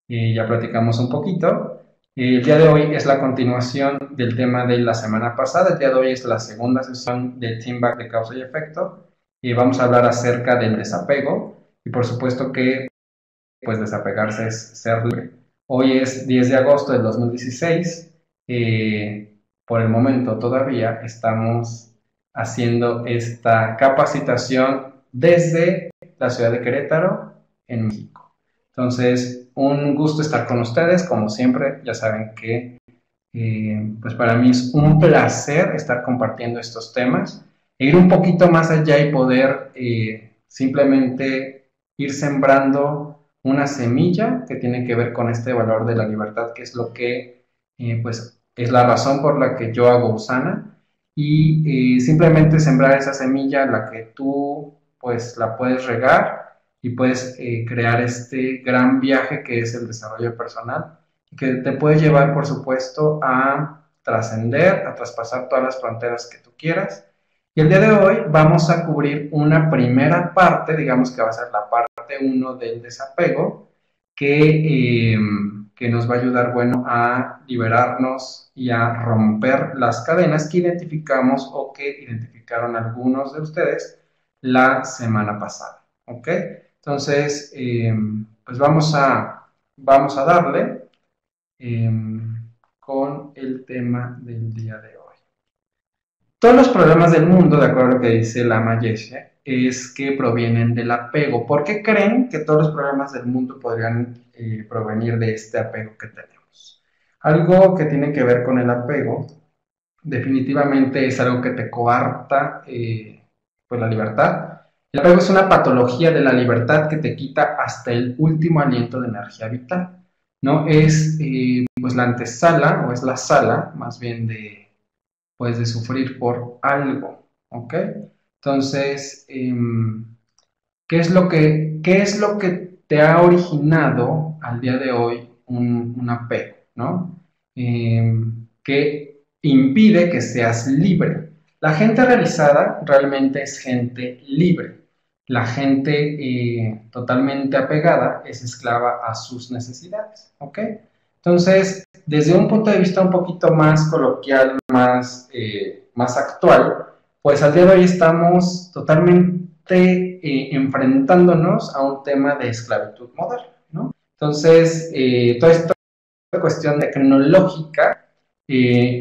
Ya platicamos un poquito. El día de hoy es la continuación del tema de la semana pasada. El día de hoy es la segunda sesión del Team Back de causa y efecto. Y vamos a hablar acerca del desapego. Y por supuesto que pues desapegarse es ser libre. Hoy es 10 de agosto del 2016. Por el momento todavía estamos haciendo esta capacitación desde la ciudad de Querétaro, en México. Entonces, un gusto estar con ustedes, como siempre. Ya saben que pues para mí es un placer estar compartiendo estos temas e ir un poquito más allá y poder simplemente ir sembrando una semilla que tiene que ver con este valor de la libertad, que es lo que pues es la razón por la que yo hago Usana, y simplemente sembrar esa semilla, la que tú pues la puedes regar y puedes crear este gran viaje que es el desarrollo personal, que te puede llevar, por supuesto, a trascender, a traspasar todas las fronteras que tú quieras. Y el día de hoy vamos a cubrir una primera parte, digamos que va a ser la parte uno del desapego, que nos va a ayudar, bueno, a liberarnos y a romper las cadenas que identificamos o que identificaron algunos de ustedes la semana pasada. ¿Ok? Entonces, pues vamos a darle eh, con el tema del día de hoy. Todos los problemas del mundo, de acuerdo a lo que dice Lama Yeshe, es que provienen del apego. ¿Por qué creen que todos los problemas del mundo podrían provenir de este apego que tenemos? Algo que tiene que ver con el apego definitivamente es algo que te coarta pues la libertad. El apego es una patología de la libertad que te quita hasta el último aliento de energía vital, ¿no? Es pues la antesala, o es la sala, más bien pues de sufrir por algo, ¿ok? Entonces, ¿qué es lo que te ha originado al día de hoy un apego, ¿no? Que impide que seas libre. La gente realizada realmente es gente libre. La gente totalmente apegada es esclava a sus necesidades, ¿ok? Entonces, desde un punto de vista un poquito más coloquial, más actual, pues al día de hoy estamos totalmente enfrentándonos a un tema de esclavitud moderna, ¿no? Entonces, toda esta cuestión tecnológica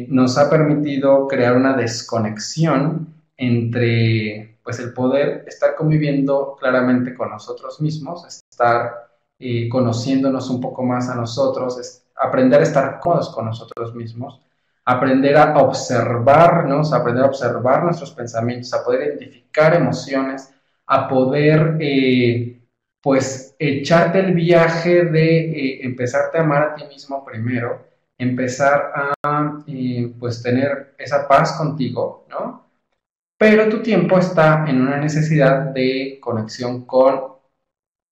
nos ha permitido crear una desconexión entre pues, el poder estar conviviendo claramente con nosotros mismos, estar conociéndonos un poco más a nosotros, aprender a estar cómodos con nosotros mismos, aprender a observarnos, aprender a observar nuestros pensamientos, a poder identificar emociones, a poder pues echarte el viaje de empezarte a amar a ti mismo primero, empezar a pues tener esa paz contigo, ¿no? Pero tu tiempo está en una necesidad de conexión con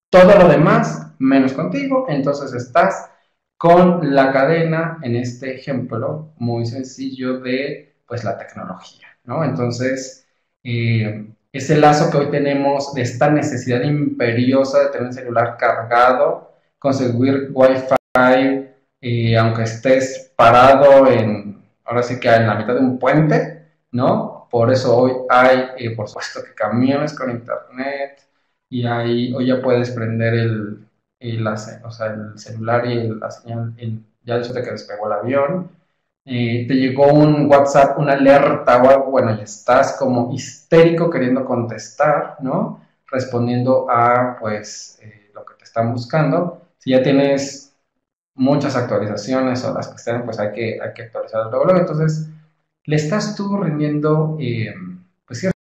todo lo demás menos contigo, entonces estás con la cadena, en este ejemplo muy sencillo de pues la tecnología, ¿no? Entonces, ese lazo que hoy tenemos de esta necesidad imperiosa de tener un celular cargado, conseguir wifi, aunque estés parado ahora sí que en la mitad de un puente, ¿no? Por eso hoy hay, por supuesto, que camiones con internet, y ahí hoy ya puedes prender o sea, el celular y la señal ya después de que despegó el avión. Te llegó un WhatsApp, una alerta o algo, bueno, y estás como histérico queriendo contestar, ¿no? Respondiendo a, pues, lo que te están buscando. Si ya tienes muchas actualizaciones o las que estén, pues hay que actualizarlas luego, luego. Entonces, le estás tú rindiendo, pues, cierto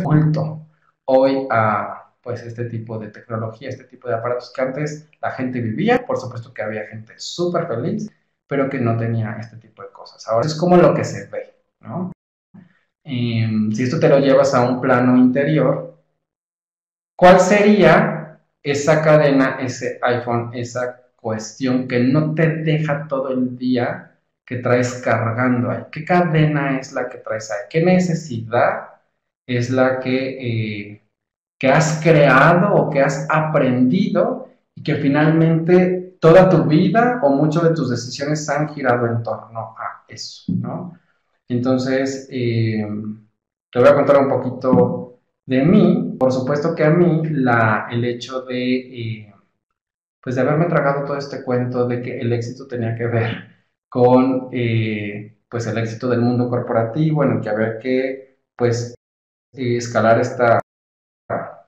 culto hoy a pues este tipo de tecnología, este tipo de aparatos que antes la gente vivía, por supuesto que había gente súper feliz, pero que no tenía este tipo de cosas. Ahora es como lo que se ve, ¿no? Si esto te lo llevas a un plano interior, ¿cuál sería esa cadena, ese iPhone, esa cuestión que no te deja todo el día que traes cargando ahí? ¿Qué cadena es la que traes ahí? ¿Qué necesidad es la que has creado o que has aprendido y que finalmente toda tu vida o muchas de tus decisiones han girado en torno a eso, ¿no? Entonces, te voy a contar un poquito de mí. Por supuesto que a mí el hecho pues de haberme tragado todo este cuento de que el éxito tenía que ver con pues el éxito del mundo corporativo, en el que había que pues escalar esta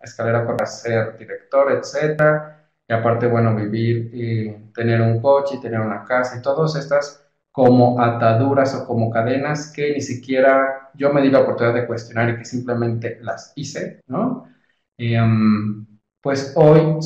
escalera para ser director, etcétera. Y aparte, bueno, vivir, tener un coche y tener una casa y todas estas como ataduras o como cadenas que ni siquiera yo me di la oportunidad de cuestionar y que simplemente las hice, ¿no? Pues hoy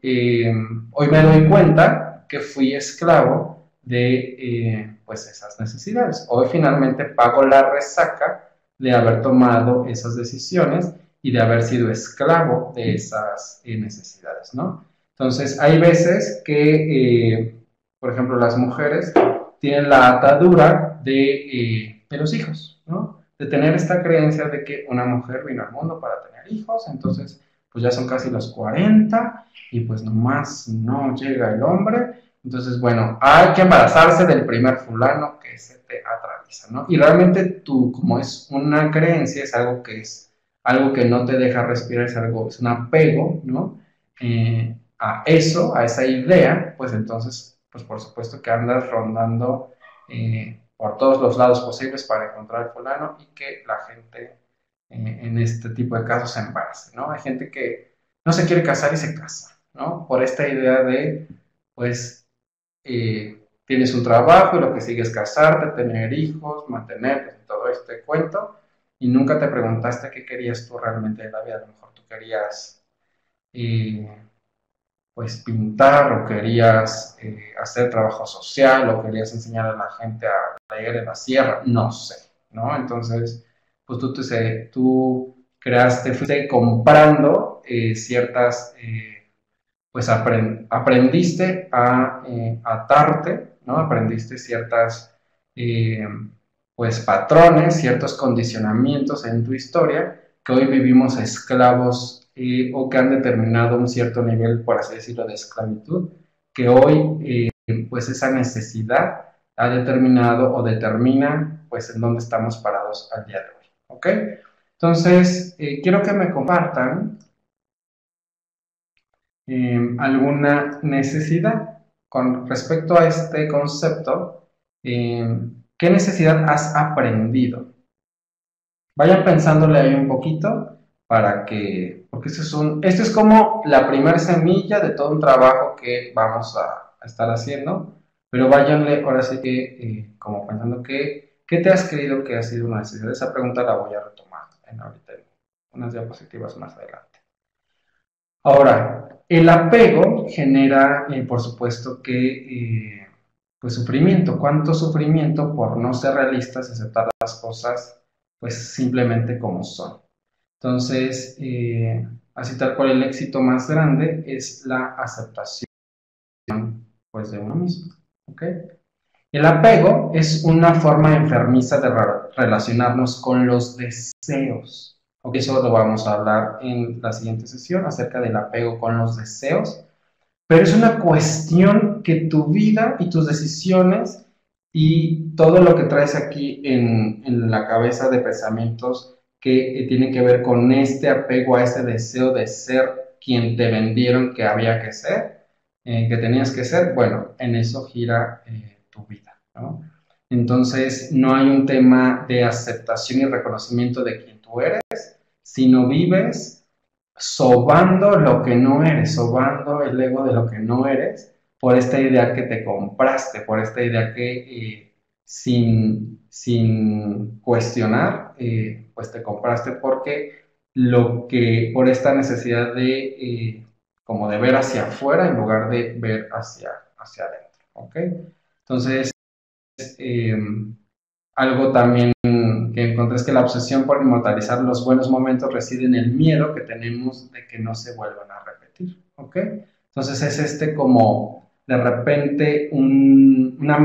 me doy cuenta que fui esclavo de pues esas necesidades. Hoy finalmente pago la resaca de haber tomado esas decisiones y de haber sido esclavo de esas necesidades, ¿no? Entonces, hay veces que, por ejemplo, las mujeres tienen la atadura de los hijos, ¿no? De tener esta creencia de que una mujer vino al mundo para tener hijos, entonces, pues ya son casi los 40 y pues nomás no llega el hombre, entonces, bueno, hay que embarazarse del primer fulano que se te atraviesa, ¿no? Y realmente tú, como es una creencia, es algo que no te deja respirar, es un apego, ¿no? A eso, a esa idea, pues entonces, pues por supuesto que andas rondando por todos los lados posibles para encontrar el fulano y que la gente en este tipo de casos se embarace, ¿no? Hay gente que no se quiere casar y se casa, ¿no? Por esta idea de, pues, tienes un trabajo y lo que sigue es casarte, tener hijos, mantenerte, todo este cuento, y nunca te preguntaste qué querías tú realmente de la vida. A lo mejor tú querías, eh, pues, pintar, o querías hacer trabajo social, o querías enseñar a la gente a leer en la sierra, no sé, ¿no? Entonces, pues tú creaste, fuiste comprando ciertas pues aprendiste a atarte, ¿no? Aprendiste ciertas, eh, pues, patrones, ciertos condicionamientos en tu historia que hoy vivimos esclavos o que han determinado un cierto nivel, por así decirlo, de esclavitud, que hoy, pues, esa necesidad ha determinado o determina, pues, en dónde estamos parados al día de hoy, ¿ok? Entonces, quiero que me compartan alguna necesidad. Con respecto a este concepto, ¿qué necesidad has aprendido? Vayan pensándole ahí un poquito porque esto es como la primera semilla de todo un trabajo que vamos a estar haciendo, pero váyanle ahora sí que como pensando ¿qué te has creído que ha sido una necesidad? Esa pregunta la voy a retomar ahorita en unas diapositivas más adelante. Ahora, el apego genera, por supuesto, pues sufrimiento. ¿Cuánto sufrimiento por no ser realistas y aceptar las cosas, pues simplemente como son? Entonces, así tal cual el éxito más grande es la aceptación, pues, de uno mismo. ¿Ok? El apego es una forma enfermiza de relacionarnos con los deseos. Ok, eso lo vamos a hablar en la siguiente sesión acerca del apego con los deseos, pero es una cuestión que tu vida y tus decisiones y todo lo que traes aquí en la cabeza de pensamientos que tienen que ver con este apego a ese deseo de ser quien te vendieron que había que ser, que tenías que ser, bueno, en eso gira tu vida, ¿no? Entonces, no hay un tema de aceptación y reconocimiento de quien tú eres, sino vives sobando lo que no eres, sobando el ego de lo que no eres, por esta idea que te compraste, por esta idea que sin cuestionar, pues te compraste por esta necesidad como de ver hacia afuera en lugar de ver hacia adentro, ¿ok? Entonces, eh, algo también que encontré es que la obsesión por inmortalizar los buenos momentos reside en el miedo que tenemos de que no se vuelvan a repetir, ¿ok? Entonces es como de repente una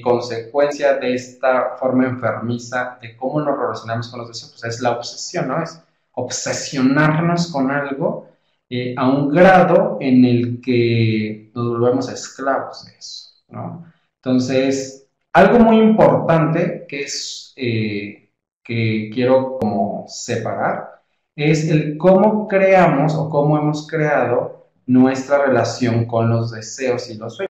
consecuencia de esta forma enfermiza de cómo nos relacionamos con los deseos, pues es la obsesión, ¿no? Es obsesionarnos con algo a un grado en el que nos volvemos esclavos de eso, ¿no? Entonces, algo muy importante que es que quiero como separar es el cómo creamos o cómo hemos creado nuestra relación con los deseos y los sueños.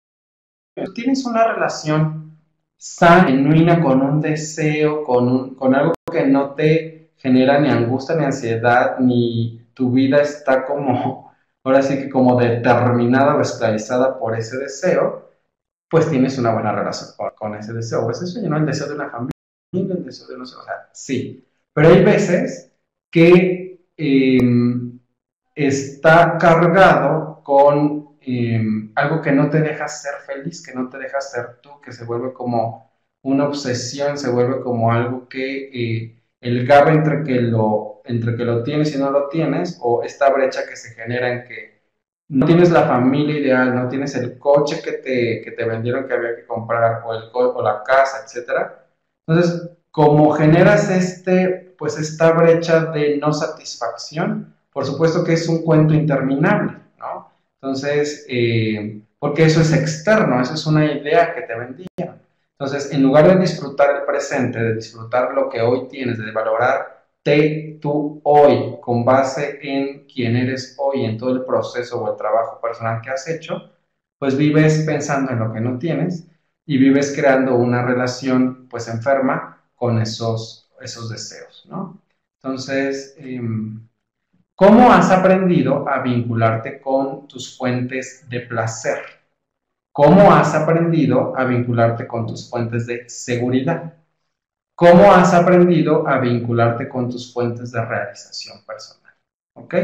Tú tienes una relación sana, genuina, con un deseo, con algo que no te genera ni angustia, ni ansiedad, ni tu vida está como, ahora sí que como determinada o esclavizada por ese deseo, pues tienes una buena relación con ese deseo, o ese sueño, ¿no? El deseo de una familia, el deseo de no sé, o sea, sí. Pero hay veces que está cargado con algo que no te deja ser feliz, que no te deja ser tú, que se vuelve como una obsesión, se vuelve como algo que el gap entre que lo tienes y no lo tienes, o esta brecha que se genera en que no tienes la familia ideal, no tienes el coche que te vendieron que había que comprar, o la casa, etcétera. Entonces, como generas pues esta brecha de no satisfacción, por supuesto que es un cuento interminable, ¿no? Entonces, porque eso es externo, eso es una idea que te vendían. Entonces, en lugar de disfrutar el presente, de disfrutar lo que hoy tienes, de valorarte tú hoy con base en quién eres hoy, en todo el proceso o el trabajo personal que has hecho, pues vives pensando en lo que no tienes y vives creando una relación pues enferma con esos deseos, ¿no? Entonces, ¿cómo has aprendido a vincularte con tus fuentes de placer? ¿Cómo has aprendido a vincularte con tus fuentes de seguridad? ¿Cómo has aprendido a vincularte con tus fuentes de realización personal? ¿Ok?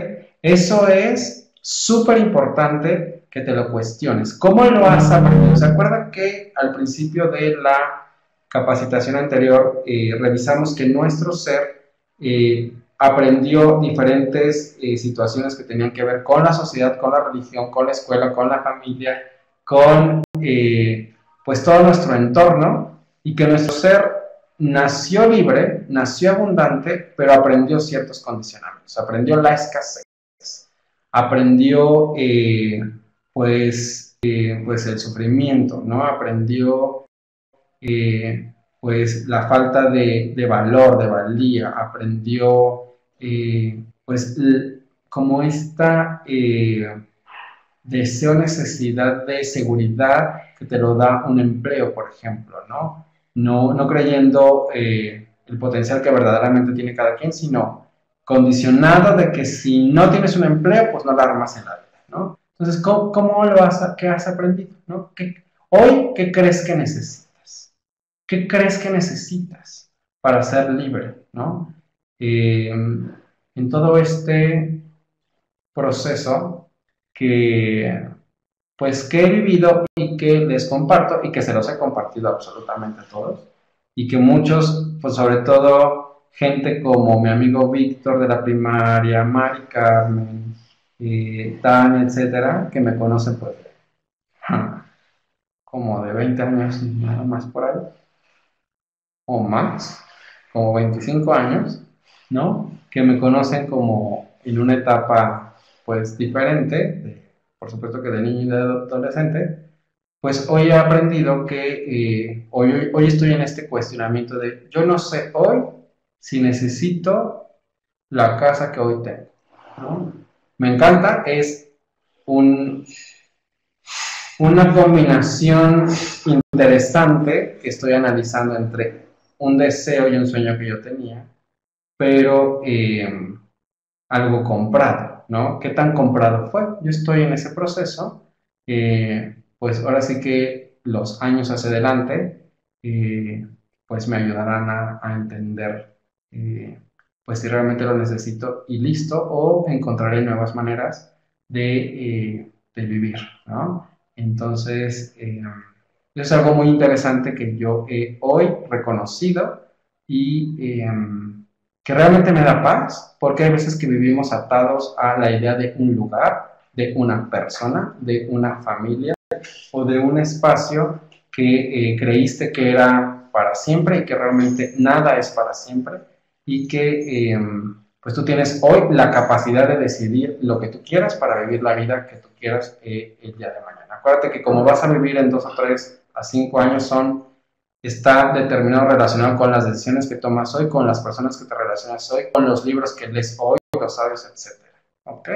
Eso es súper importante que te lo cuestiones. ¿Cómo lo has aprendido? ¿Se acuerdan que al principio de la capacitación anterior revisamos que nuestro ser aprendió diferentes situaciones que tenían que ver con la sociedad, con la religión, con la escuela, con la familia, con pues todo nuestro entorno, y que nuestro ser nació libre, nació abundante, pero aprendió ciertos condicionamientos, aprendió la escasez, aprendió pues el sufrimiento, ¿no? Aprendió pues la falta de valor, de valía, aprendió pues como esta deseo, necesidad de seguridad que te lo da un empleo, por ejemplo, ¿no? No creyendo el potencial que verdaderamente tiene cada quien, sino condicionado de que si no tienes un empleo, pues no la armas en la vida, ¿no? Entonces, ¿qué has aprendido? ¿No? Hoy, ¿qué crees que necesitas? ¿Qué crees que necesitas para ser libre, ¿no? En todo este proceso que que he vivido y que les comparto y que se los he compartido absolutamente a todos, y que muchos, pues sobre todo gente como mi amigo Víctor de la primaria, Mari Carmen, Tania, etcétera, que me conocen pues como de 20 años nada más por ahí, o más, como 25 años, ¿no? Que me conocen como en una etapa pues diferente, por supuesto que de niño y de adolescente, pues hoy he aprendido que hoy estoy en este cuestionamiento de yo no sé hoy si necesito la casa que hoy tengo, ¿no? Me encanta, es un, una combinación interesante que estoy analizando entre un deseo y un sueño que yo tenía, pero algo comprado, ¿no? ¿Qué tan comprado fue? Yo estoy en ese proceso, pues ahora sí que los años hacia adelante, pues me ayudarán a entender, pues si realmente lo necesito y listo, o encontraré nuevas maneras de vivir, ¿no? Entonces, es algo muy interesante que yo he hoy reconocido y que realmente me da paz, porque hay veces que vivimos atados a la idea de un lugar, de una persona, de una familia o de un espacio que creíste que era para siempre y que realmente nada es para siempre, y que pues tú tienes hoy la capacidad de decidir lo que tú quieras para vivir la vida que tú quieras el día de mañana. Acuérdate que como vas a vivir en 2 o 3 a 5 años está determinado, relacionado con las decisiones que tomas hoy, con las personas que te relacionas hoy, con los libros que lees hoy, los audios, etc. ¿Ok?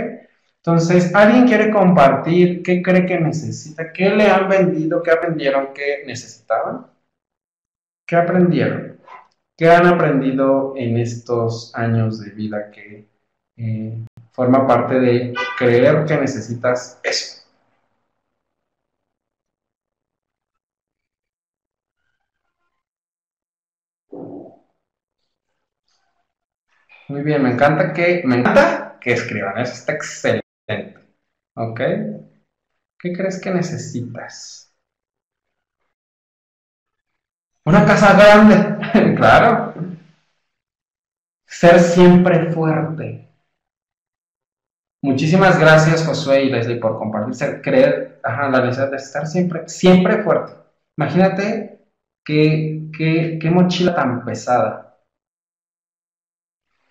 Entonces, ¿alguien quiere compartir qué cree que necesita? ¿Qué le han vendido? ¿Qué aprendieron que necesitaban? ¿Qué aprendieron? ¿Qué han aprendido en estos años de vida que forma parte de creer que necesitas eso? Muy bien, me encanta que escriban, eso está excelente. ¿Ok? ¿Qué crees que necesitas? Una casa grande, claro. Ser siempre fuerte. Muchísimas gracias, Josué y Leslie, por compartir, creer, la necesidad de estar siempre, siempre fuerte. Imagínate qué mochila tan pesada.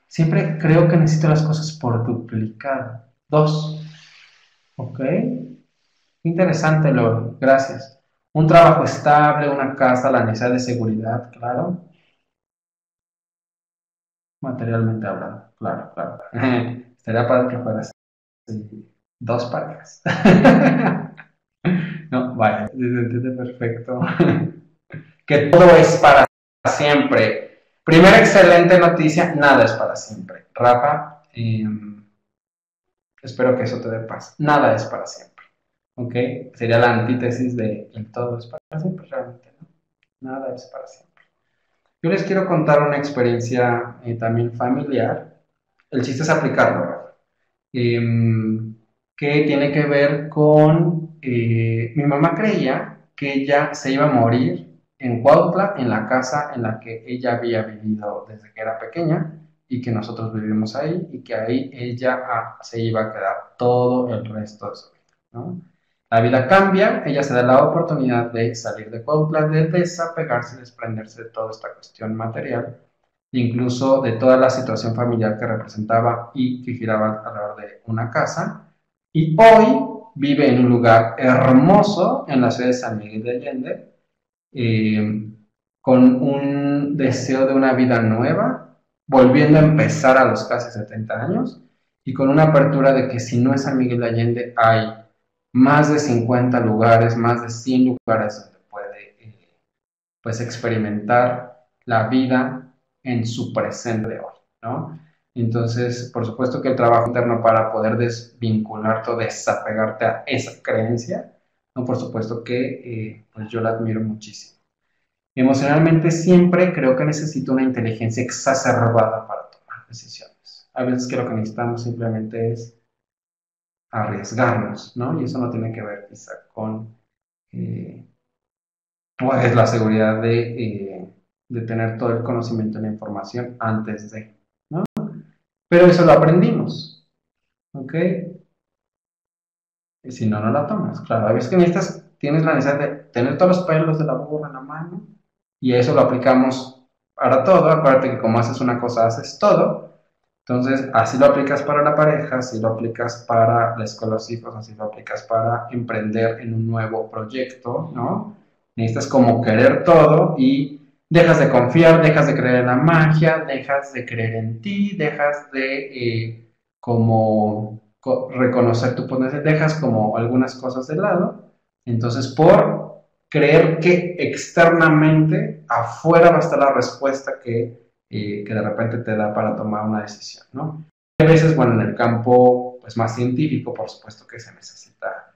Siempre creo que necesito las cosas por duplicado. 2. ¿Ok? Interesante, Lord. Gracias. Un trabajo estable, una casa, la necesidad de seguridad, claro. Materialmente hablando, claro, claro. Estaría padre que fueras 2 parejas. No, vaya, se entiende perfecto. Que todo es para siempre. Primera excelente noticia, nada es para siempre. Rafa, espero que eso te dé paz. Nada es para siempre. ¿Ok? Sería la antítesis de el todo es para siempre, realmente, ¿no? Nada es para siempre. Yo les quiero contar una experiencia también familiar. El chiste es aplicarlo, Rafa. Que tiene que ver con mi mamá creía que ella se iba a morir en Cuautla, en la casa en la que ella había vivido desde que era pequeña y que nosotros vivimos ahí y que ahí ella se iba a quedar todo el resto de su vida, ¿no? La vida cambia, ella se da la oportunidad de salir de Cuautla, de desapegarse y desprenderse de toda esta cuestión material, incluso de toda la situación familiar que representaba y que giraba alrededor de una casa. Y hoy vive en un lugar hermoso en la ciudad de San Miguel de Allende, con un deseo de una vida nueva, volviendo a empezar a los casi 70 años, y con una apertura de que si no es San Miguel de Allende, hay más de 50 lugares, más de 100 lugares donde puede pues experimentar la vida en su presente de hoy, ¿no? Entonces, por supuesto que el trabajo interno para poder desvincularte o desapegarte a esa creencia, ¿no? Por supuesto que pues yo la admiro muchísimo. Emocionalmente siempre creo que necesito una inteligencia exacerbada para tomar decisiones. A veces que lo que necesitamos simplemente es arriesgarnos, ¿no? Y eso no tiene que ver quizá con pues la seguridad de tener todo el conocimiento y la información antes de, ¿no? Pero eso lo aprendimos, ¿ok? Y si no, no la tomas. Claro, a veces que tienes la necesidad de tener todos los pelos de la burra en la mano y eso lo aplicamos para todo. Acuérdate que como haces una cosa, haces todo. Entonces, así lo aplicas para la pareja, así lo aplicas para la escuela de los hijos, así lo aplicas para emprender en un nuevo proyecto, ¿no? Necesitas como querer todo y dejas de confiar, dejas de creer en la magia, dejas de creer en ti, dejas de como reconocer tu potencial, dejas como algunas cosas de lado. Entonces, por creer que externamente afuera va a estar la respuesta que de repente te da para tomar una decisión, ¿no? A veces, bueno, en el campo pues, más científico, por supuesto que se necesita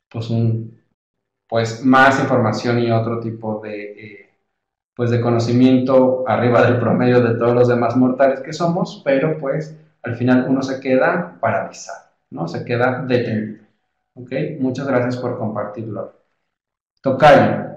pues, más información y otro tipo pues, de conocimiento arriba del promedio de todos los demás mortales que somos, pero pues al final uno se queda paralizado, ¿no? Se queda detenido. ¿Ok? Muchas gracias por compartirlo. Tocayo.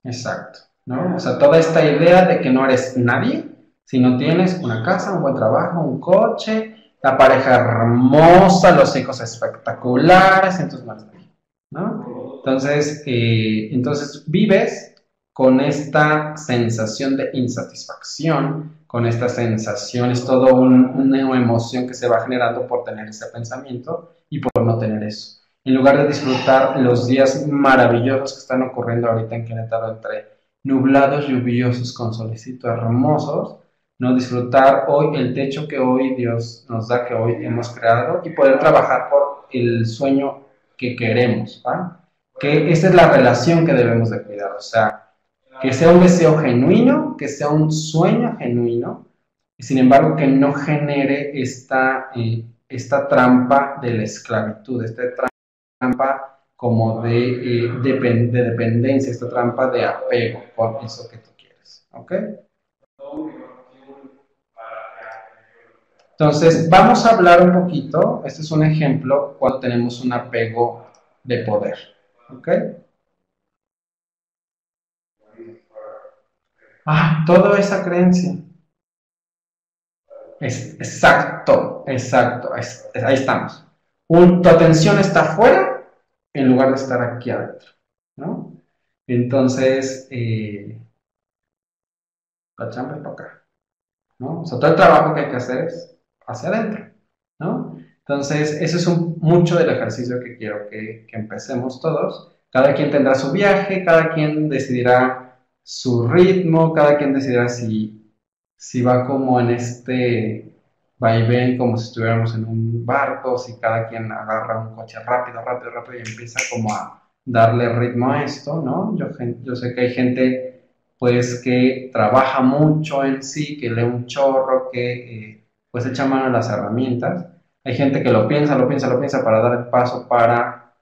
Exacto, ¿no? O sea, toda esta idea de que no eres nadie si no tienes una casa, un buen trabajo, un coche, la pareja hermosa, los hijos espectaculares, entonces no eres nadie, ¿no? Entonces vives con esta sensación de insatisfacción, con esta sensación, es todo una emoción que se va generando por tener ese pensamiento y por no tener eso. En lugar de disfrutar los días maravillosos que están ocurriendo ahorita en Querétaro, entre nublados, lluviosos, con solecito hermosos, no disfrutar hoy el techo que hoy Dios nos da, que hoy hemos creado, y poder trabajar por el sueño que queremos, ¿va? Que esa es la relación que debemos de cuidar, o sea, que sea un deseo genuino, que sea un sueño genuino, y sin embargo que no genere esta trampa de la esclavitud, esta trampa como de dependencia, esta trampa de apego por eso que tú quieres, ¿ok? Entonces, vamos a hablar un poquito, este es un ejemplo cuando tenemos un apego de poder, ¿ok? Toda esa creencia. Exacto, exacto, ahí estamos. Tu atención está afuera en lugar de estar aquí adentro, ¿no? Entonces, la chamba es para acá, ¿no? O sea, todo el trabajo que hay que hacer es hacia adentro, ¿no? Entonces, eso es mucho del ejercicio que quiero que empecemos todos. Cada quien tendrá su viaje, cada quien decidirá su ritmo, cada quien decidirá si va como en este vaivén, como si estuviéramos en un barco, si cada quien agarra un coche rápido, rápido, rápido y empieza como a darle ritmo a esto, ¿no? Yo sé que hay gente pues que trabaja mucho en sí, que lee un chorro, que pues echa mano a las herramientas. Hay gente que lo piensa, lo piensa, lo piensa para dar el paso para,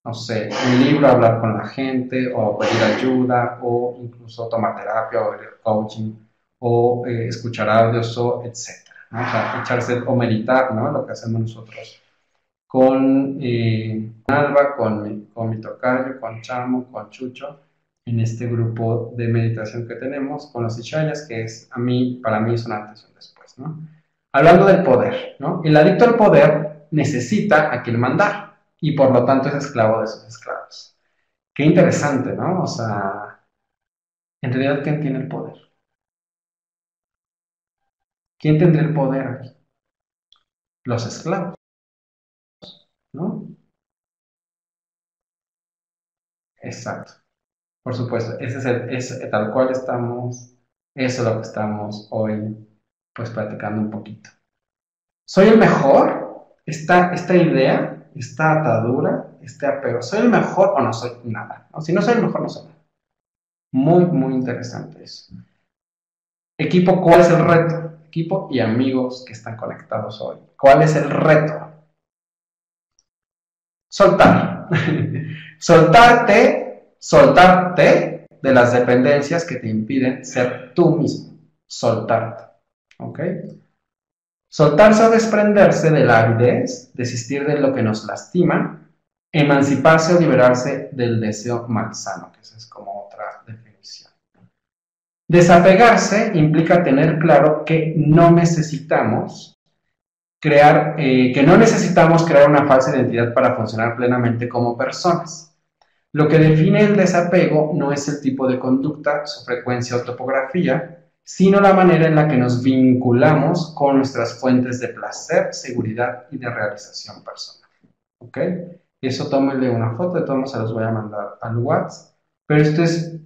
no sé, un libro, hablar con la gente, o pedir ayuda, o incluso tomar terapia, o coaching, o escuchar audios, o etcétera, ¿no? O sea, echarse o meditar, ¿no? Lo que hacemos nosotros con Alba, con mi tocayo, con Chamo, con Chucho, en este grupo de meditación que tenemos, con los Ishayas, que es para mí es un antes y un después, ¿no? Hablando del poder, ¿no? El adicto al poder necesita a quien mandar y por lo tanto es esclavo de sus esclavos. Qué interesante, ¿no? O sea, en realidad, ¿quién tiene el poder? ¿Quién tendría el poder aquí? Los esclavos, ¿no? Exacto. Por supuesto, tal cual estamos, eso es lo que estamos hoy, pues, platicando un poquito. ¿Soy el mejor? Esta idea, esta atadura, este apego, ¿soy el mejor o no soy nada? ¿No? Si no soy el mejor, no soy nada. Muy, muy interesante eso. Equipo, ¿cuál es el reto? Equipo y amigos que están conectados hoy. ¿Cuál es el reto? Soltar. Soltarte de las dependencias que te impiden ser tú mismo. Soltarte. ¿Ok? Soltarse o desprenderse de la avidez, desistir de lo que nos lastima, emanciparse o liberarse del deseo malsano, que esa es como otra definición. Desapegarse implica tener claro que no necesitamos crear una falsa identidad para funcionar plenamente como personas. Lo que define el desapego no es el tipo de conducta, su frecuencia o topografía, sino la manera en la que nos vinculamos con nuestras fuentes de placer, seguridad y de realización personal. ¿Ok? Eso tómenle una foto, de todos se los voy a mandar al WhatsApp, pero esto es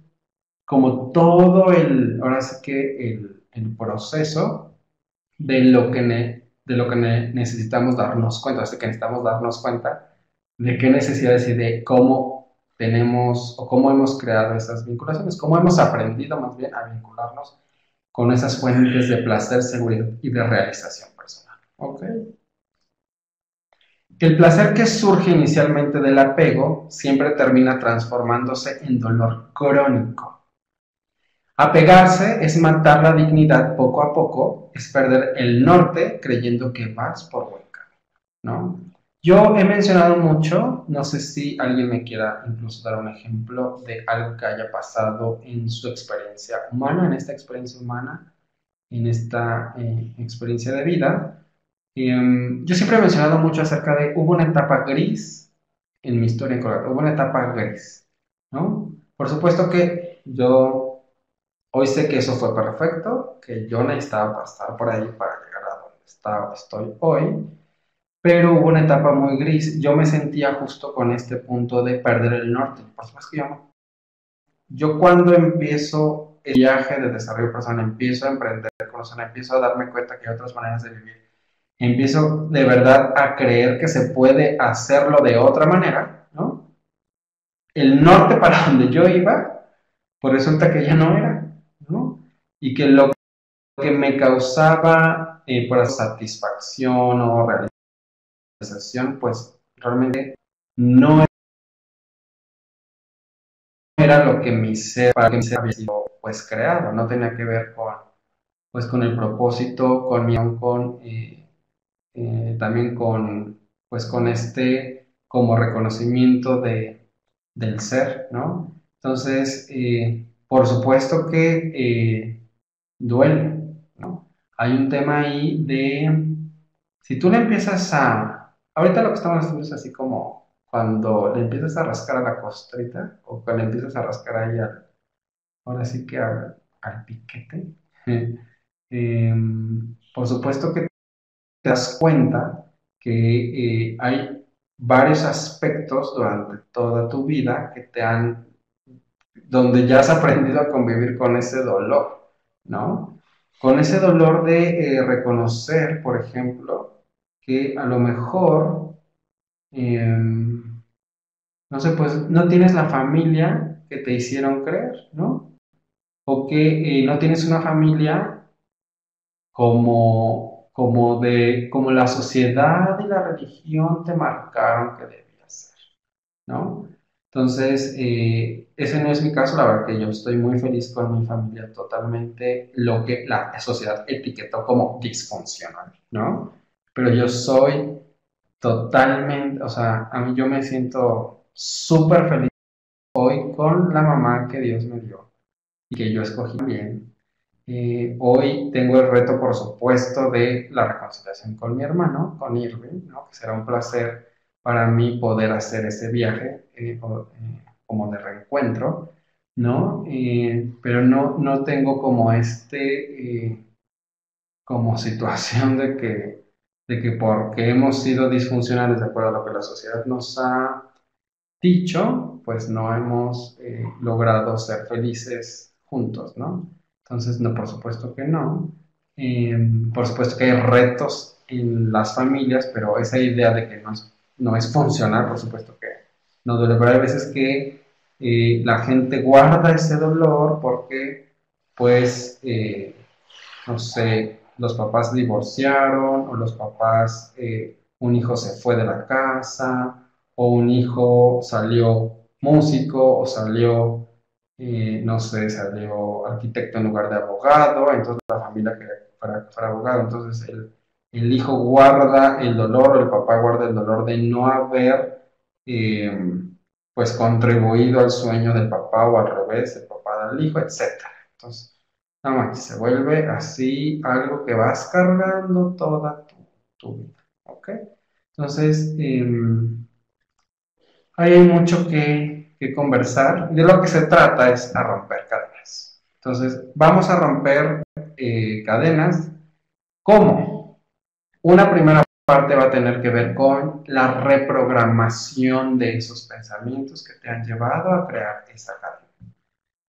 como todo ahora sí que el proceso de lo que necesitamos darnos cuenta, así que necesitamos darnos cuenta de qué necesidades y de cómo tenemos o cómo hemos creado esas vinculaciones, cómo hemos aprendido más bien a vincularnos con esas fuentes de placer, seguridad y de realización personal. ¿Ok? El placer que surge inicialmente del apego siempre termina transformándose en dolor crónico. Apegarse es matar la dignidad poco a poco, es perder el norte creyendo que vas por buen camino, ¿no? Yo he mencionado mucho, no sé si alguien me quiera incluso dar un ejemplo de algo que haya pasado en su experiencia humana, en esta experiencia humana, en esta experiencia de vida. Yo siempre he mencionado mucho acerca de, hubo una etapa gris en mi historia en Colorado, hubo una etapa gris, ¿no? Por supuesto que yo Hoy sé que eso fue perfecto, que yo necesitaba pasar por ahí para llegar a donde estoy hoy, pero hubo una etapa muy gris. Yo me sentía justo con este punto de perder el norte. Por supuesto que yo cuando empiezo el viaje de desarrollo personal, empiezo a emprender, conocer, empiezo a darme cuenta que hay otras maneras de vivir, empiezo de verdad a creer que se puede hacerlo de otra manera, ¿no? El norte para donde yo iba, pues resulta que ya no era, ¿no? Y que lo que me causaba por satisfacción o realización, pues realmente no era lo que mi ser, para que mi ser había sido pues creado, no tenía que ver pues, con el propósito, también pues, con este como reconocimiento del ser, ¿no? Entonces, por supuesto que duele, ¿no? Hay un tema ahí si tú le empiezas ahorita lo que estamos haciendo es así como cuando le empiezas a rascar a la costrita o cuando le empiezas a rascar ahí ahora sí que al piquete, por supuesto que te das cuenta que hay varios aspectos durante toda tu vida donde ya has aprendido a convivir con ese dolor, ¿no? Con ese dolor de reconocer, por ejemplo, que a lo mejor, no sé, pues no tienes la familia que te hicieron creer, ¿no? O que no tienes una familia como la sociedad y la religión te marcaron que debía ser, ¿no? Entonces, ese no es mi caso, la verdad que yo estoy muy feliz con mi familia, totalmente lo que la sociedad etiquetó como disfuncional, ¿no? Pero yo soy totalmente, o sea, a mí yo me siento súper feliz hoy con la mamá que Dios me dio y que yo escogí bien. Hoy tengo el reto, por supuesto, de la reconciliación con mi hermano, con Irving, ¿no? Que será un placer para mí poder hacer ese viaje como de reencuentro, ¿no? Pero no tengo como como situación de que porque hemos sido disfuncionales de acuerdo a lo que la sociedad nos ha dicho, pues no hemos logrado ser felices juntos, ¿no? Entonces, no, por supuesto que no. Por supuesto que hay retos en las familias, pero esa idea de que no es funcional, por supuesto que no duele, pero hay veces que la gente guarda ese dolor porque, pues, no sé, los papás divorciaron o los papás, un hijo se fue de la casa o un hijo salió músico o salió, no sé, salió arquitecto en lugar de abogado, entonces la familia quería que fuera abogado, entonces el hijo guarda el dolor o el papá guarda el dolor de no haber pues contribuido al sueño del papá o al revés, el papá del hijo, etcétera. Entonces, nada más, se vuelve así algo que vas cargando toda tu vida, ¿ok? Entonces, ahí hay mucho que conversar. De lo que se trata es a romper cadenas. Entonces, vamos a romper cadenas. ¿Cómo? Una primera parte va a tener que ver con la reprogramación de esos pensamientos que te han llevado a crear esa cadena.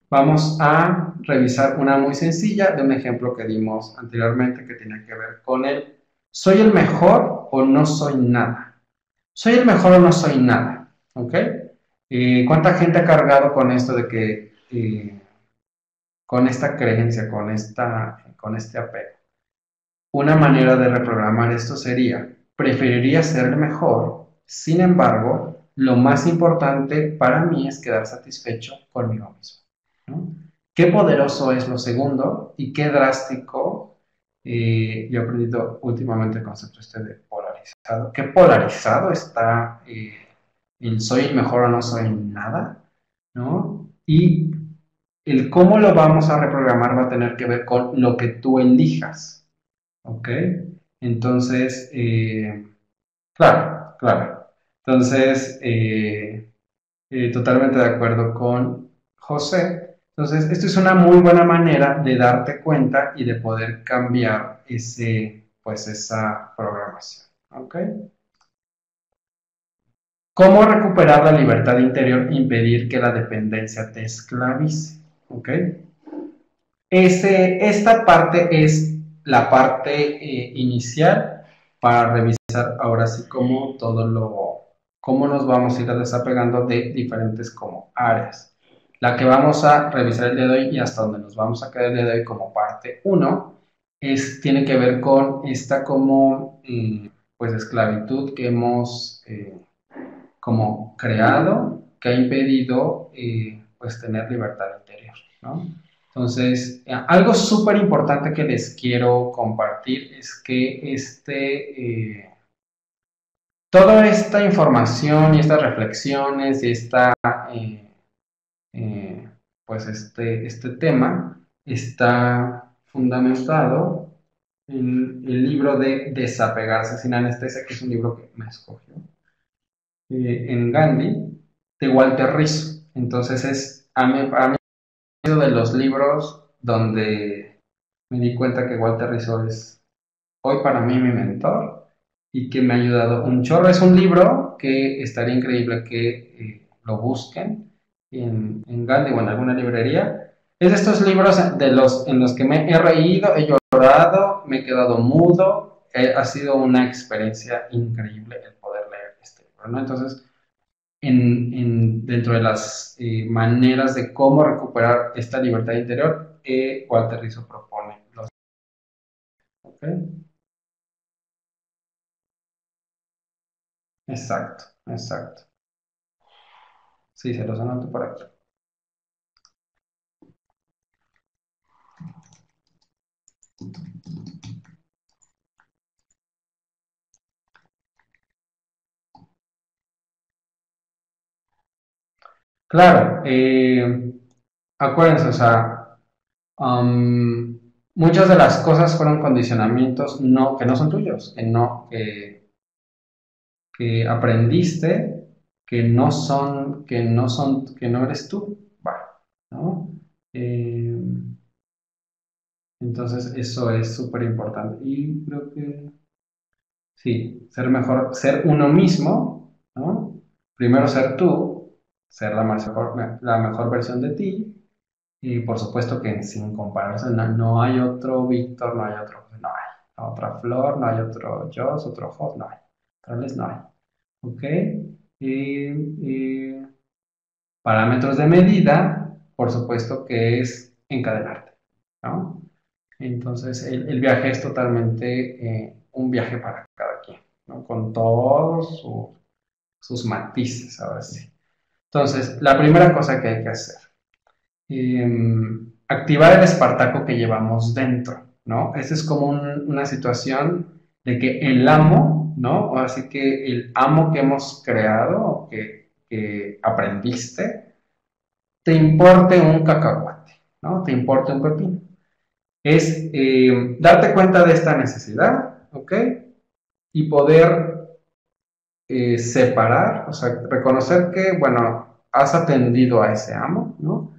Vamos a revisar una muy sencilla de un ejemplo que dimos anteriormente que tiene que ver con el ¿soy el mejor o no soy nada? ¿Soy el mejor o no soy nada? ¿Ok? ¿Cuánta gente ha cargado con esto de que, con esta creencia, con este apego? Una manera de reprogramar esto sería, preferiría ser el mejor, sin embargo, lo más importante para mí es quedar satisfecho conmigo mismo, ¿no? Qué poderoso es lo segundo y qué drástico. Yo he aprendido últimamente el concepto de polarizado. Qué polarizado está el soy el mejor o no soy nada, ¿no? Y el cómo lo vamos a reprogramar va a tener que ver con lo que tú elijas. ¿Ok? Entonces, claro, claro. Entonces, totalmente de acuerdo con José. Entonces, esto es una muy buena manera de darte cuenta y de poder cambiar pues esa programación. ¿Ok? ¿Cómo recuperar la libertad interior e impedir que la dependencia te esclavice? ¿Ok? Esta parte es la parte inicial para revisar ahora sí cómo nos vamos a ir desapegando de diferentes como áreas. La que vamos a revisar el día de hoy y hasta donde nos vamos a quedar el día de hoy como parte uno tiene que ver con esta como pues esclavitud que hemos como creado que ha impedido pues tener libertad interior, ¿no? Entonces, algo súper importante que les quiero compartir es que toda esta información y estas reflexiones y eh, eh, pues este tema está fundamentado en el libro de Desapegarse sin anestesia, que es un libro que me escogió en Gandhi, de Walter Rizzo. Entonces para mí es uno de los libros donde me di cuenta que Walter Rizzo es hoy para mí mi mentor y que me ha ayudado un chorro. Es un libro que estaría increíble que lo busquen en Gandhi o en alguna librería. Es de estos libros en los que me he reído, he llorado, me he quedado mudo. Ha sido una experiencia increíble el poder leer este libro, ¿no? Entonces, dentro de las maneras de cómo recuperar esta libertad interior, Walter Rizzo propone los. ¿Okay? Exacto, exacto. Sí, se los anoto por aquí. Claro, acuérdense, o sea, um, muchas de las cosas fueron condicionamientos que no son tuyos, que aprendiste, que no eres tú, va, ¿no? Eh, entonces, eso es súper importante. Y creo que sí, ser mejor, ser uno mismo, ¿no? Primero ser tú, ser la mejor versión de ti, y por supuesto que sin compararse, no hay otro Víctor, no hay otro, no hay otra Flor, no hay otro Joss, otro Jos, no hay, tales no hay, ¿ok? Y parámetros de medida, por supuesto que es encadenarte, ¿no? Entonces, el viaje es totalmente un viaje para cada quien, ¿no? Con todos sus matices, ahora sí. Entonces, la primera cosa que hay que hacer, activar el espartaco que llevamos dentro, ¿no? Esa es como una situación de que el amo, ¿no? O así que el amo que hemos creado o que aprendiste, te importe un cacahuate, ¿no? Te importe un pepino. Es darte cuenta de esta necesidad, ¿ok? Y poder separar, o sea, reconocer que, bueno, has atendido a ese amo, ¿no?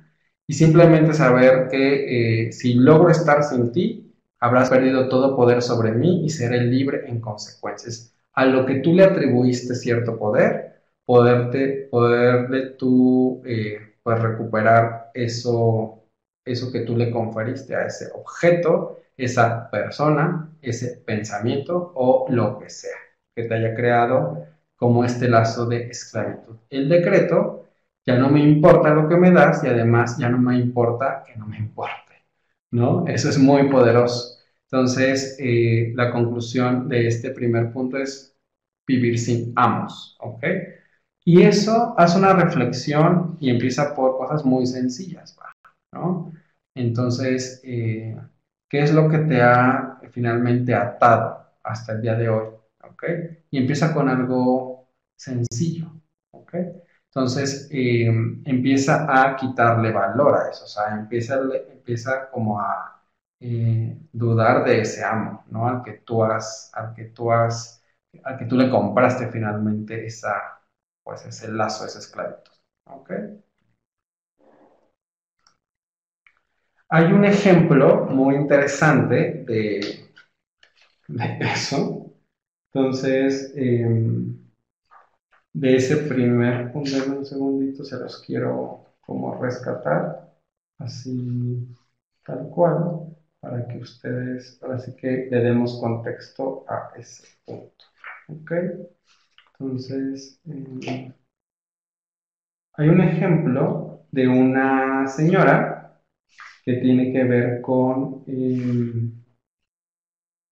Y simplemente saber que si logro estar sin ti, habrás perdido todo poder sobre mí y seré libre en consecuencias. A lo que tú le atribuiste cierto poder, poderle tú pues recuperar eso que tú le conferiste a ese objeto, esa persona, ese pensamiento o lo que sea que te haya creado como este lazo de esclavitud. El decreto: ya no me importa lo que me das y además ya no me importa que no me importe, ¿no? Eso es muy poderoso. Entonces, la conclusión de este primer punto es vivir sin amos, ¿ok? Y eso hace una reflexión y empieza por cosas muy sencillas, ¿no? Entonces, ¿qué es lo que te ha finalmente atado hasta el día de hoy? ¿Ok? Y empieza con algo sencillo, ¿ok? Entonces, empieza a quitarle valor a eso, o sea, empieza como a dudar de ese amo, ¿no? Al que tú le compraste finalmente pues ese lazo, esa esclavitud, ¿ok? Hay un ejemplo muy interesante de eso. Entonces, de ese primer, un segundito, se los quiero como rescatar, así tal cual, para que ustedes, ahora sí que le demos contexto a ese punto. ¿Ok? Entonces, hay un ejemplo de una señora que tiene que ver con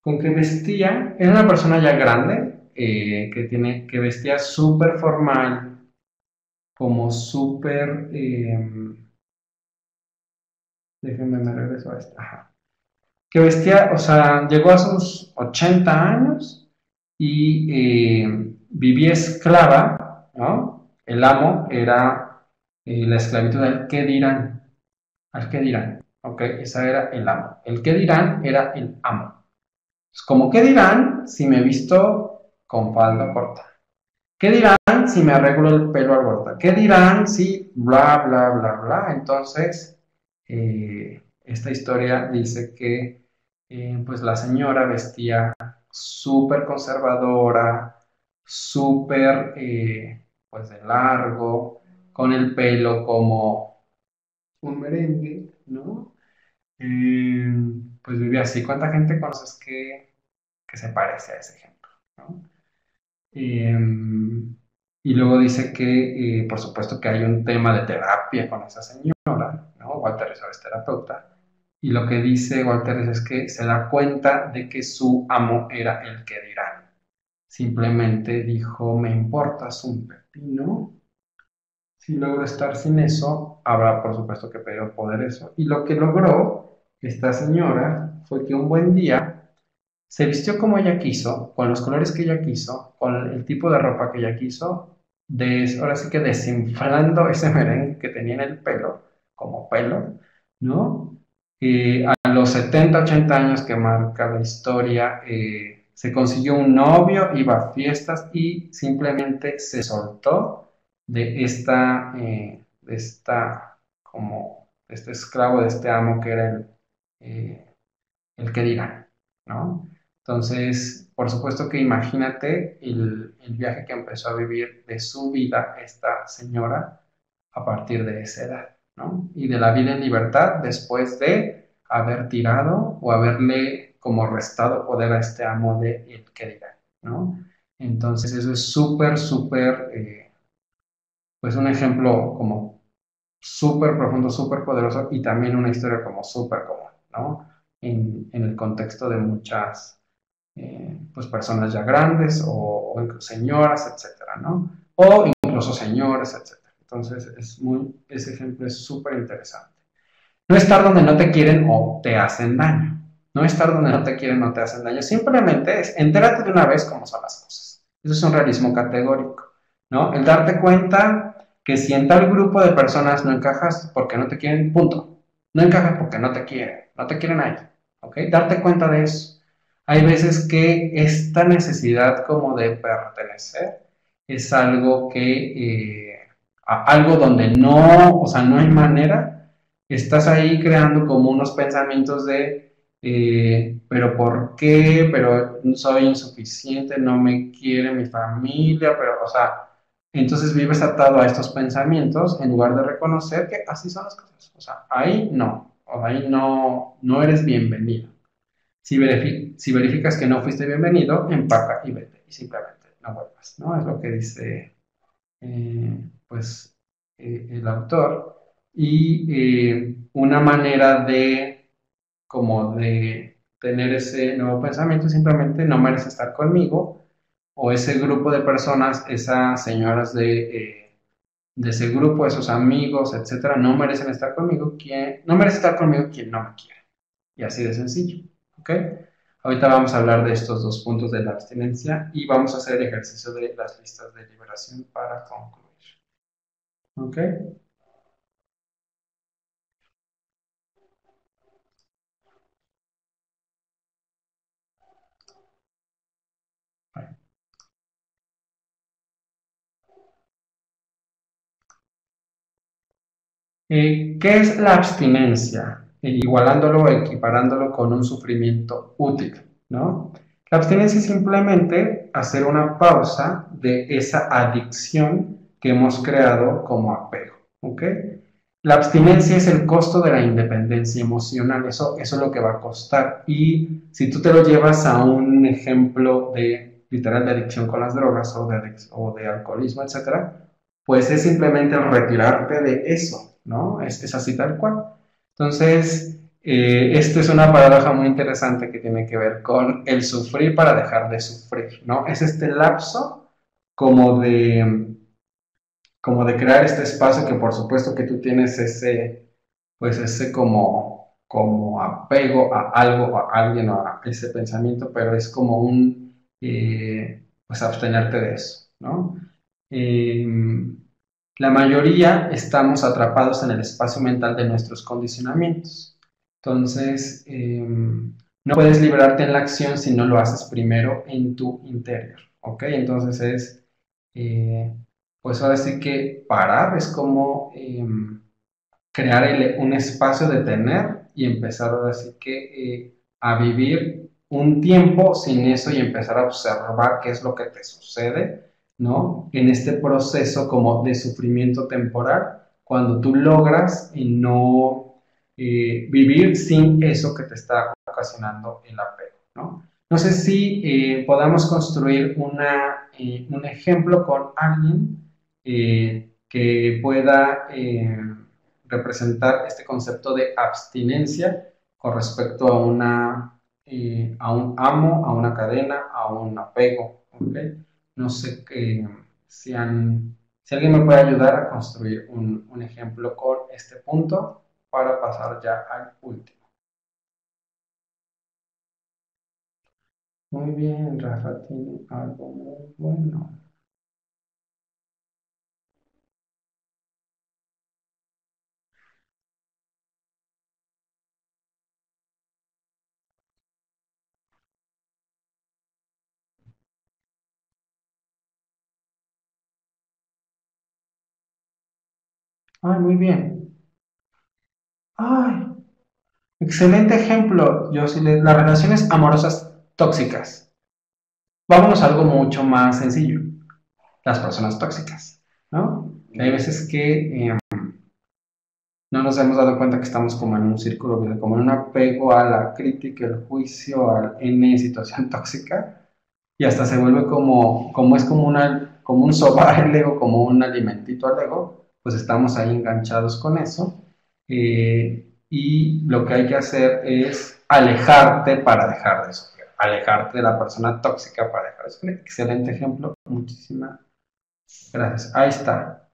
que vestía, era una persona ya grande, que vestía súper formal, como súper, déjenme me regreso a esta, ajá, que vestía, o sea, llegó a sus 80 años y vivía esclava, ¿no? El amo era la esclavitud del qué dirán, al qué dirán, ¿ok? Esa era el amo. El qué dirán era el amo. Pues, como qué dirán si me visto con falda corta. ¿Qué dirán si me arreglo el pelo al borde? ¿Qué dirán si bla, bla, bla, bla? Entonces, esta historia dice que pues la señora vestía súper conservadora, súper pues de largo, con el pelo como un merengue, ¿no? Eh, pues vivía así. ¿Cuánta gente conoces que se parece a ese ejemplo? ¿No? Eh, y luego dice que, por supuesto, que hay un tema de terapia con esa señora, ¿no? Walter Rizzo es terapeuta. Y lo que dice Walter es que se da cuenta de que su amo era el que dirán. Simplemente dijo, me importas un pepino. Si logro estar sin eso, habrá por supuesto que pedir poder eso. Y lo que logró esta señora fue que un buen día se vistió como ella quiso, con los colores que ella quiso, con el tipo de ropa que ella quiso, ahora sí que desinflando ese merengue que tenía en el pelo, como pelo, ¿no? A los 70, 80 años que marca la historia, se consiguió un novio, iba a fiestas y simplemente se soltó como, este esclavo, de este amo que era el que dirán, ¿no? Entonces, por supuesto que imagínate el viaje que empezó a vivir de su vida esta señora a partir de esa edad, ¿no? Y de la vida en libertad después de haber tirado o haberle como restado poder a este amo de el que dirán, ¿no? Entonces, eso es súper, súper, pues un ejemplo como súper profundo, súper poderoso y también una historia como súper común, ¿no? En el contexto de muchas pues personas ya grandes o incluso señoras, etcétera, ¿no? O incluso señores, etcétera. Entonces, ese ejemplo es súper interesante. No estar donde no te quieren o te hacen daño. No estar donde no te quieren o te hacen daño. Simplemente es entérate de una vez cómo son las cosas. Eso es un realismo categórico, ¿no? El darte cuenta que si en tal grupo de personas no encajas porque no te quieren, punto. No encajas porque no te quieren ahí, ¿ok? Darte cuenta de eso. Hay veces que esta necesidad como de pertenecer es algo algo donde no, o sea, no hay manera, estás ahí creando como unos pensamientos pero ¿por qué? Pero soy insuficiente, no me quiere mi familia, pero, o sea, entonces vives atado a estos pensamientos en lugar de reconocer que así son las cosas. O sea, ahí no, o ahí no, no eres bienvenido. Si verificas que no fuiste bienvenido, empaca y vete, y simplemente no vuelvas, ¿no? Es lo que dice pues el autor y una manera como de tener ese nuevo pensamiento simplemente no merece estar conmigo o ese grupo de personas, esas señoras de ese grupo, esos amigos, etcétera, no merecen estar conmigo, no merece estar conmigo quien no me quiere. Y así de sencillo, ¿ok? Ahorita vamos a hablar de estos dos puntos de la abstinencia y vamos a hacer el ejercicio de las listas de liberación para concluir. ¿Ok? ¿Qué es la abstinencia? igualándolo, equiparándolo con un sufrimiento útil, ¿no? La abstinencia es simplemente hacer una pausa de esa adicción que hemos creado como apego, ¿ok? La abstinencia es el costo de la independencia emocional, eso es lo que va a costar. Y si tú te lo llevas a un ejemplo de literal de adicción con las drogas o de alcoholismo, etcétera, pues es simplemente el retirarte de eso, ¿no? Es así tal cual. Entonces, esto es una paradoja muy interesante que tiene que ver con el sufrir para dejar de sufrir, ¿no? Es este lapso como de, como de crear este espacio que por supuesto que tú tienes ese, pues ese como apego a algo, a alguien o a ese pensamiento, pero es como pues abstenerte de eso, ¿no? Eh, la mayoría estamos atrapados en el espacio mental de nuestros condicionamientos. Entonces, no puedes liberarte en la acción si no lo haces primero en tu interior, ¿ok? Entonces eh, pues ahora sí que parar es como crear un espacio de tener y empezar ahora sí que a vivir un tiempo sin eso y empezar a observar qué es lo que te sucede, ¿no? En este proceso como de sufrimiento temporal, cuando tú logras no vivir sin eso que te está ocasionando el apego, ¿no? No sé si podamos construir un ejemplo con alguien que pueda representar este concepto de abstinencia con respecto a un amo, a una cadena, a un apego. ¿Okay? No sé si alguien me puede ayudar a construir un ejemplo con este punto para pasar ya al último. Muy bien, Rafa tiene algo muy bueno. Ay, muy bien. Ay, excelente ejemplo, las relaciones amorosas tóxicas. Vámonos a algo mucho más sencillo, las personas tóxicas, ¿no? Hay veces que no nos hemos dado cuenta que estamos como en un círculo, como en un apego a la crítica, el juicio, al N situación tóxica, y hasta se vuelve como es como un sobar al ego, como un alimentito al ego, pues estamos ahí enganchados con eso, y lo que hay que hacer es alejarte para dejar de sufrir, alejarte de la persona tóxica para dejar de sufrir. Excelente ejemplo, muchísimas gracias. Ahí está.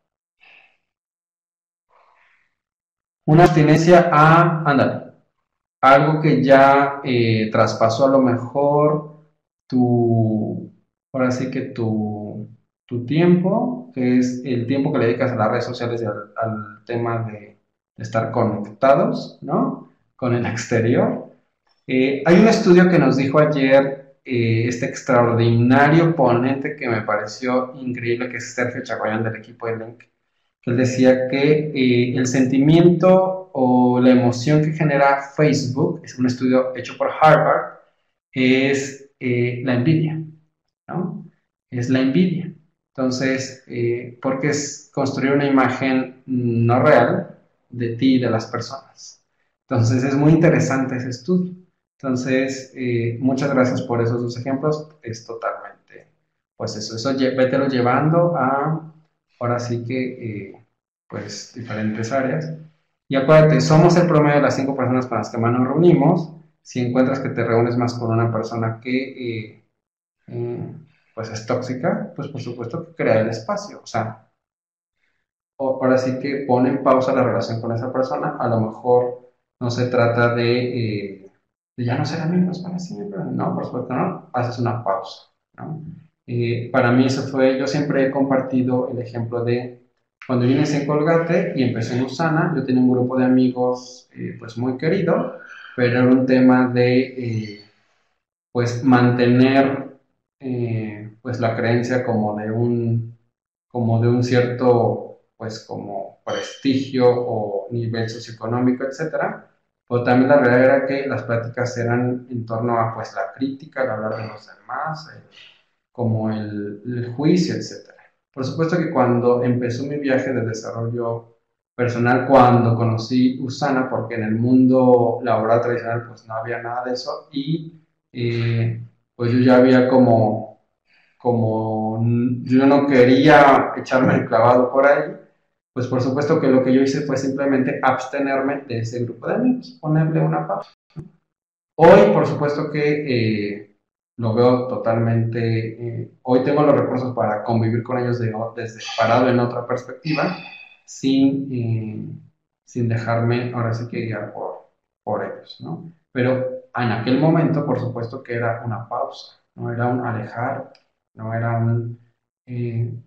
Una abstinencia a, ándale, algo que ya traspasó a lo mejor tu, ahora sí que tu tiempo, que es el tiempo que le dedicas a las redes sociales y al tema de estar conectados, ¿no? Con el exterior. Hay un estudio que nos dijo ayer este extraordinario ponente que me pareció increíble, que es Sergio Chagoyán del equipo de Link, que él decía que el sentimiento o la emoción que genera Facebook, es un estudio hecho por Harvard, es la envidia, ¿no? Es la envidia. Entonces, porque es construir una imagen no real de ti y de las personas. Entonces, es muy interesante ese estudio. Entonces, muchas gracias por esos dos ejemplos. Es totalmente, pues eso vételo llevando a, ahora sí que, pues, diferentes áreas. Y acuérdate, somos el promedio de las 5 personas con las que más nos reunimos. Si encuentras que te reúnes más con una persona que eh, pues es tóxica, pues por supuesto que crea el espacio. O sea, ahora sí que pone en pausa la relación con esa persona. A lo mejor no se trata de ya no ser amigos para siempre. No, por supuesto no. Haces una pausa, ¿no? Para mí eso fue, yo siempre he compartido el ejemplo de cuando yo inicié en Colgate y empecé en Usana, yo tenía un grupo de amigos pues muy querido, pero era un tema de pues mantener pues la creencia como de un cierto pues como prestigio o nivel socioeconómico, etcétera, pero también la realidad era que las pláticas eran en torno a pues la crítica, el hablar de los demás, como el juicio, etcétera. Por supuesto que cuando empezó mi viaje de desarrollo personal, cuando conocí Usana, porque en el mundo laboral tradicional pues no había nada de eso, y pues yo ya había como yo no quería echarme el clavado por ahí, pues por supuesto que lo que yo hice fue simplemente abstenerme de ese grupo de amigos, ponerle una pausa. Hoy, por supuesto que lo veo totalmente, hoy tengo los recursos para convivir con ellos desde parado en otra perspectiva, sin, sin dejarme ahora sí que guiar por ellos, ¿no? Pero en aquel momento, por supuesto que era una pausa, no era un alejar, no era un,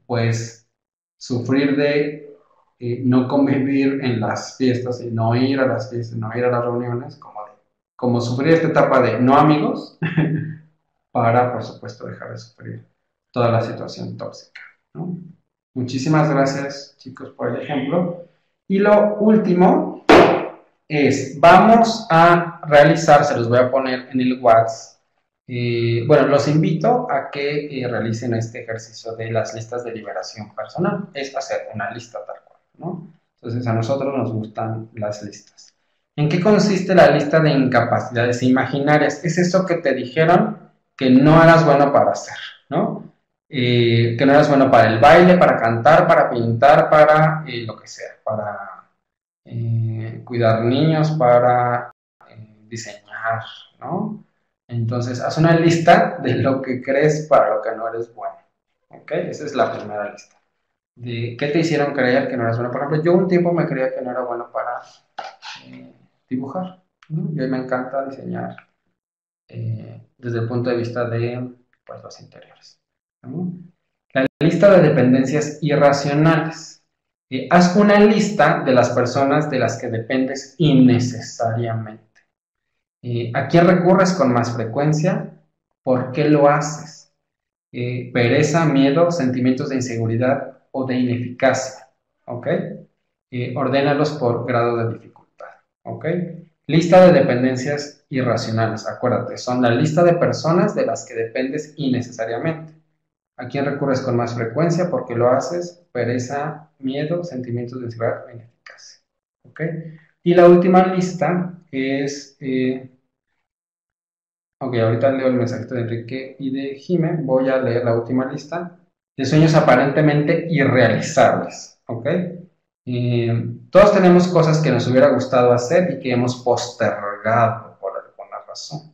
pues, sufrir de no convivir en las fiestas y no ir a las fiestas, no ir a las reuniones, como sufrir esta etapa de no amigos, para, por supuesto, dejar de sufrir toda la situación tóxica, ¿no? Muchísimas gracias, chicos, por el ejemplo. Y lo último es, vamos a realizar, se los voy a poner en el WhatsApp. Bueno, los invito a que realicen este ejercicio de las listas de liberación personal. Es hacer una lista tal cual, ¿no? Entonces, a nosotros nos gustan las listas. ¿En qué consiste la lista de incapacidades imaginarias? Es eso que te dijeron que no eras bueno para hacer, ¿no? Que no eras bueno para el baile, para cantar, para pintar, para lo que sea, para cuidar niños, para diseñar, ¿no? Entonces, haz una lista de lo que crees para lo que no eres bueno, ¿ok? Esa es la primera lista. De qué te hicieron creer que no eras bueno. Por ejemplo, yo un tiempo me creía que no era bueno para eh, dibujar, ¿no? Y a mí me encanta diseñar desde el punto de vista de pues, los interiores, ¿no? La lista de dependencias irracionales. Haz una lista de las personas de las que dependes innecesariamente. ¿A quién recurres con más frecuencia? ¿Por qué lo haces? Pereza, miedo, sentimientos de inseguridad o de ineficacia. ¿Ok? Ordénalos por grado de dificultad. ¿Ok? Lista de dependencias irracionales. Acuérdate, son la lista de personas de las que dependes innecesariamente. ¿A quién recurres con más frecuencia? ¿Por qué lo haces? Pereza, miedo, sentimientos de inseguridad o ineficacia. ¿Ok? Y la última lista es ok, ahorita leo el mensajito de Enrique y de Jime. Voy a leer la última lista de sueños aparentemente irrealizables. ¿Ok? Todos tenemos cosas que nos hubiera gustado hacer y que hemos postergado por alguna razón.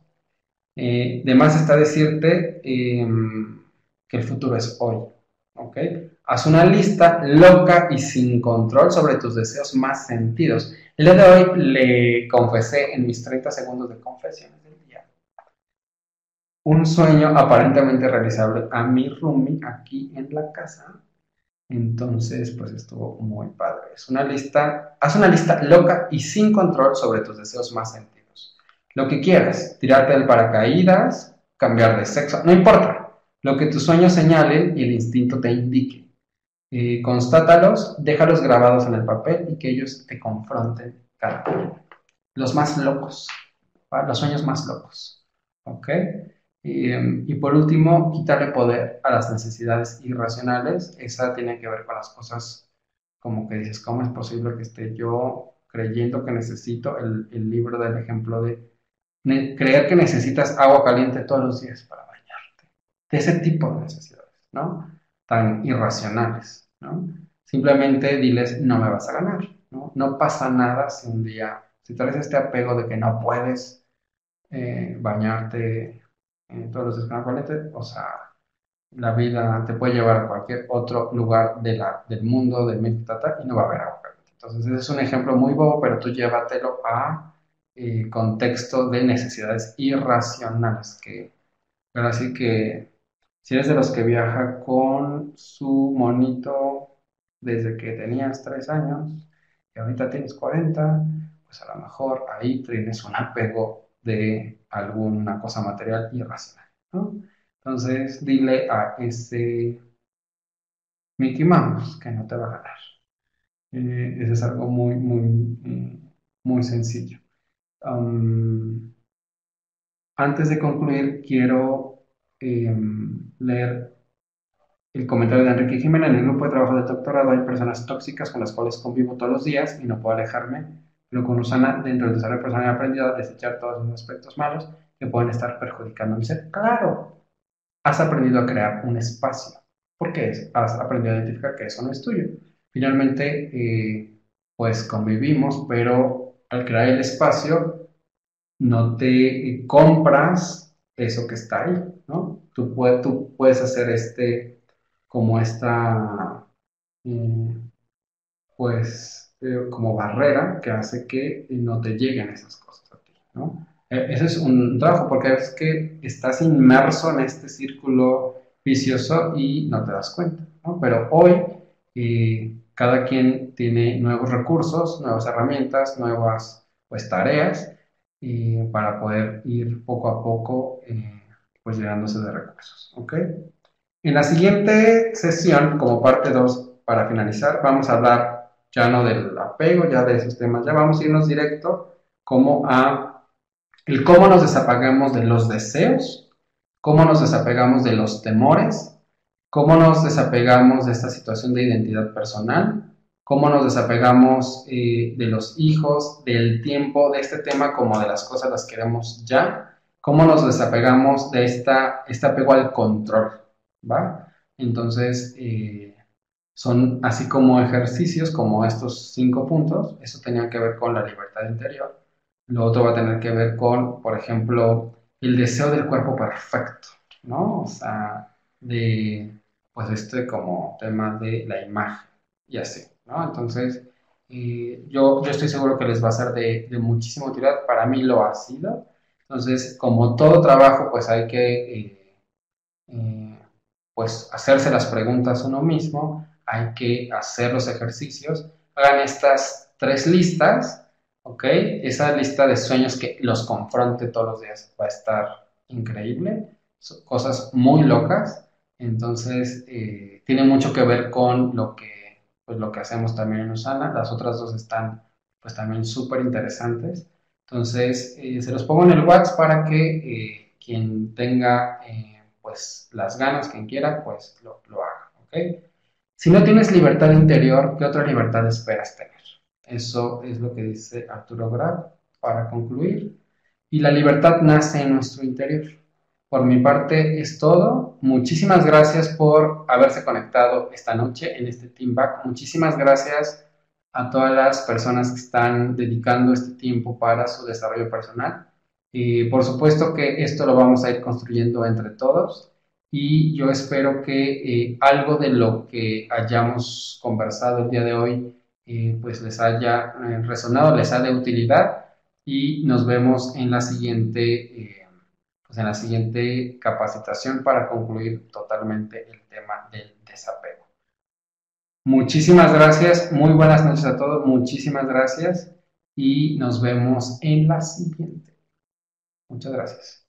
De más está decirte que el futuro es hoy. ¿Ok? Haz una lista loca y sin control sobre tus deseos más sentidos. El día de hoy le confesé en mis 30 segundos de confesiones del día un sueño aparentemente realizable a mi roomie aquí en la casa. Entonces, pues estuvo muy padre. Es una lista, haz una lista loca y sin control sobre tus deseos más sentidos. Lo que quieras, tirarte del paracaídas, cambiar de sexo, no importa. Lo que tus sueños señalen y el instinto te indique. Constátalos, déjalos grabados en el papel y que ellos te confronten cada uno. Los más locos, ¿va? Los sueños más locos. ¿Ok? Y por último, quitarle poder a las necesidades irracionales. Esa tiene que ver con las cosas como que dices, ¿cómo es posible que esté yo creyendo que necesito el libro del ejemplo de creer que necesitas agua caliente todos los días para bañarte? De ese tipo de necesidades, ¿no? Tan irracionales, ¿no? Simplemente diles, no me vas a ganar, ¿no? No pasa nada si un día, si traes este apego de que no puedes bañarte todos los días con agua caliente, o sea, la vida te puede llevar a cualquier otro lugar del mundo, del medio, y no va a haber agua caliente. Entonces, ese es un ejemplo muy bobo, pero tú llévatelo a contexto de necesidades irracionales, que, pero así que si eres de los que viaja con su monito desde que tenías 3 años y ahorita tienes 40, pues a lo mejor ahí tienes un apego de alguna cosa material irracional, ¿no? Entonces, dile a ese Mickey Mouse que no te va a ganar. Eso es algo muy, muy, muy sencillo. Um, Antes de concluir, quiero leer el comentario de Enrique Jiménez. En el grupo de trabajo de doctorado hay personas tóxicas con las cuales convivo todos los días y no puedo alejarme, pero con Usana, dentro del desarrollo personal, he aprendido a desechar todos los aspectos malos que pueden estar perjudicando mi ser. Claro, has aprendido a crear un espacio. ¿Por qué? Has aprendido a identificar que eso no es tuyo. Finalmente, pues convivimos, pero al crear el espacio, no te compras eso que está ahí, ¿no? Tú puedes hacer como esta, eh, pues, como barrera que hace que no te lleguen esas cosas a ti, ¿no? Ese es un trabajo porque es que estás inmerso en este círculo vicioso y no te das cuenta, ¿no? Pero hoy cada quien tiene nuevos recursos, nuevas herramientas, nuevas pues, tareas para poder ir poco a poco pues llenándose de recursos, ¿ok? En la siguiente sesión, como parte 2 para finalizar, vamos a hablar ya no del apego, ya de esos temas, ya vamos a irnos directo como a el cómo nos desapegamos de los deseos, cómo nos desapegamos de los temores, cómo nos desapegamos de esta situación de identidad personal, cómo nos desapegamos de los hijos, del tiempo, de este tema como de las cosas las queremos ya, cómo nos desapegamos de este apego al control, ¿va? Entonces, son así como ejercicios, como estos 5 puntos, eso tenía que ver con la libertad interior. Lo otro va a tener que ver con, por ejemplo, el deseo del cuerpo perfecto, ¿no? O sea, de, pues como tema de la imagen y así, ¿no? Entonces, yo estoy seguro que les va a ser de muchísima utilidad, para mí lo ha sido. Entonces, como todo trabajo, pues hay que eh, pues hacerse las preguntas uno mismo, hay que hacer los ejercicios, hagan estas 3 listas, ¿ok? Esa lista de sueños que los confronte todos los días va a estar increíble, son cosas muy locas, entonces tiene mucho que ver con pues, lo que hacemos también en Usana, las otras 2 están pues también súper interesantes, entonces se los pongo en el WhatsApp para que quien tenga pues las ganas, quien quiera, pues lo haga, ¿ok? Si no tienes libertad interior, ¿qué otra libertad esperas tener? Eso es lo que dice Arturo Graf para concluir. Y la libertad nace en nuestro interior. Por mi parte es todo. Muchísimas gracias por haberse conectado esta noche en este Team Back. Muchísimas gracias a todas las personas que están dedicando este tiempo para su desarrollo personal. Y por supuesto que esto lo vamos a ir construyendo entre todos y yo espero que algo de lo que hayamos conversado el día de hoy pues les haya resonado, les sea de utilidad y nos vemos en la pues en la siguiente capacitación para concluir totalmente el tema del desapego. Muchísimas gracias, muy buenas noches a todos, muchísimas gracias y nos vemos en la siguiente. Muchas gracias.